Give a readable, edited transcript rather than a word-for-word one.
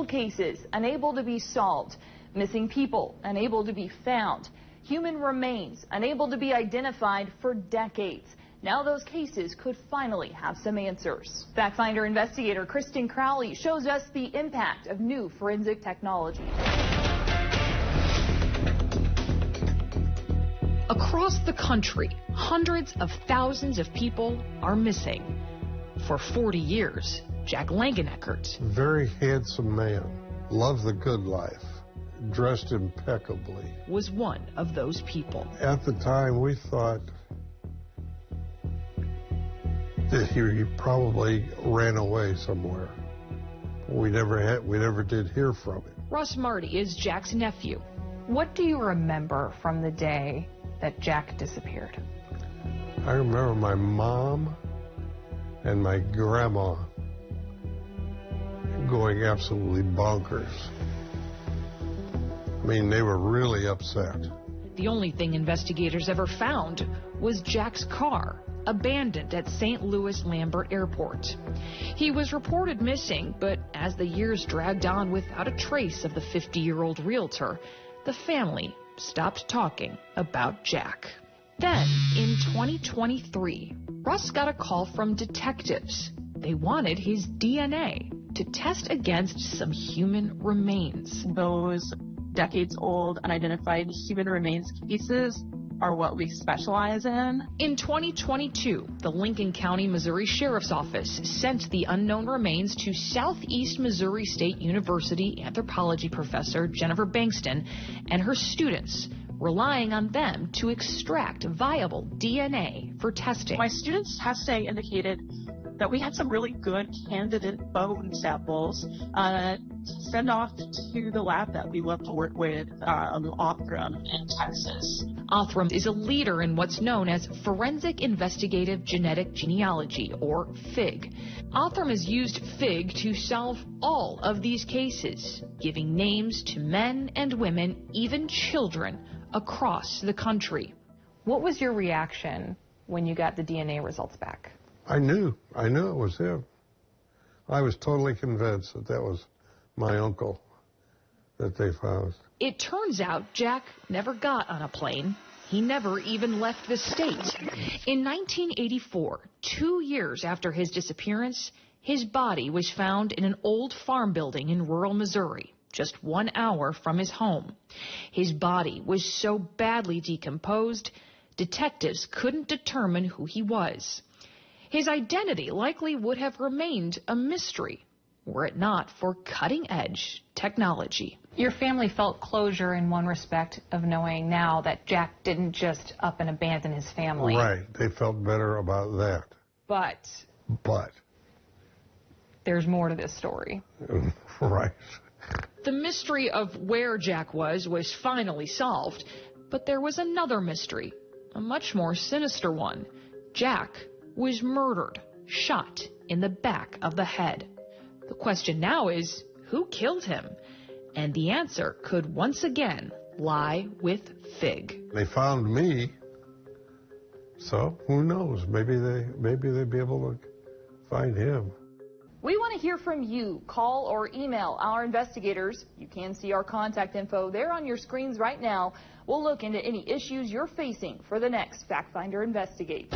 cold cases unable to be solved, missing people unable to be found, human remains unable to be identified for decades. Now those cases could finally have some answers. Factfinder investigator Kristen Crowley shows us the impact of new forensic technology. Across the country, hundreds of thousands of people are missing. For 40 years, Jack Langeneckert, very handsome man, loved the good life, dressed impeccably, was one of those people. At the time, we thought that he probably ran away somewhere. We never did hear from him. Russ Marty is Jack's nephew. What do you remember from the day that Jack disappeared? I remember my mom and my grandma going absolutely bonkers. I mean, they were really upset. The only thing investigators ever found was Jack's car, abandoned at St. Louis Lambert Airport. He was reported missing, but as the years dragged on without a trace of the 50-year-old realtor, the family stopped talking about Jack. Then, in 2023, Russ got a call from detectives. They wanted his DNA to test against some human remains. Those decades-old unidentified human remains cases are what we specialize in. In 2022, the Lincoln County, Missouri Sheriff's Office sent the unknown remains to Southeast Missouri State University anthropology professor Jennifer Bankston and her students, relying on them to extract viable DNA for testing. My students' testing indicated that we had some really good candidate bone samples to send off to the lab that we love to work with, Othram in Texas. Othram is a leader in what's known as Forensic Investigative Genetic Genealogy, or F.I.G.G. Othram has used F.I.G.G to solve all of these cases, giving names to men and women, even children, across the country. What was your reaction when you got the DNA results back? I knew it was him. I was totally convinced that that was my uncle that they found. It turns out Jack never got on a plane. He never even left the state. In 1984, 2 years after his disappearance, his body was found in an old farm building in rural Missouri, just 1 hour from his home. His body was so badly decomposed, detectives couldn't determine who he was. His identity likely would have remained a mystery were it not for cutting-edge technology. Your family felt closure in one respect of knowing now that Jack didn't just up and abandon his family. Right. They felt better about that. But there's more to this story. Right. The mystery of where Jack was finally solved, but there was another mystery, a much more sinister one. Jack was murdered, shot in the back of the head. The question now is, who killed him? And the answer could once again lie with F.I.G.G. They found me, so who knows? Maybe they'd be able to find him. We want to hear from you. Call or email our investigators. You can see our contact info there on your screens right now. We'll look into any issues you're facing for the next Factfinder Investigates.